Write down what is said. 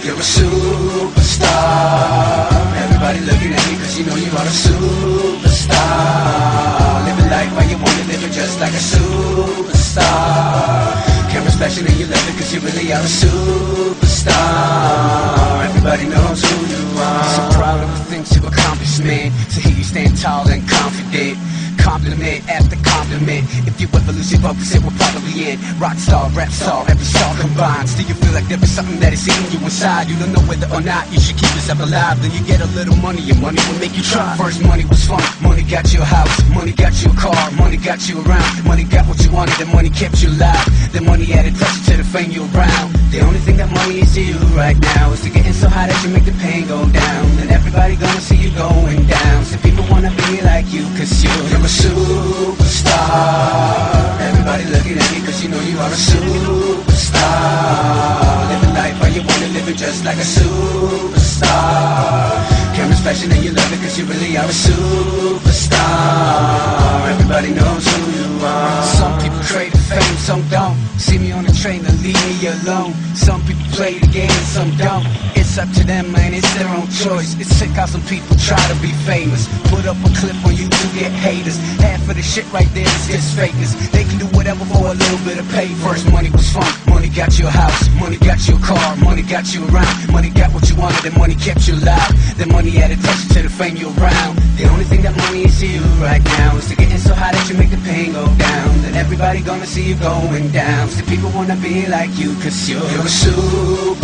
You're a superstar. Everybody looking at you cause you know you are a superstar. Living life while you wanna live it just like a superstar. Cameras flashing and you love it cause you really are a superstar. Everybody knows who you are. So proud of the things you've accomplished, man. To hear you stand tall and confident. Compliment after compliment. If you ever lose your focus, it will probably end. Rock star, rap star, every star combined. Still you feel like there is something that is eating you inside. You don't know whether or not you should keep yourself alive. Then you get a little money and money will make you try. First money was fun, money got you a house, money got you a car, money got you around, money got what you wanted, and money kept you alive. Then money added pressure to the fame you around. The only thing that money is to you right now is to getting so high that you make the pain go down. And everybody gonna see you going down. So people wanna be like you cause you're a superstar. Everybody looking at you cause you know you are a superstar. Living life while you wanna live it just like a superstar. Cameras flashing and you love it cause you really are a superstar. Everybody knows who you are. Some people crave the fame, some don't. See me on the train and leave me alone. Some people play the game, some don't. It's up to them, man, it's their own choice. It's sick how some people try to be famous. Put up a clip on YouTube, get haters. Half of the shit right there is just fakers. They can do whatever for a little bit of pay. First money was fun, money got you a house, money got you a car, money got you around, money got what you wanted, and money kept you alive. Then money added pressure to the fame you around. The only thing that money is to you right now is to getting so high that you make the pain go down. Then everybody gonna see you going down. So people wanna be like you cause you're a superstar.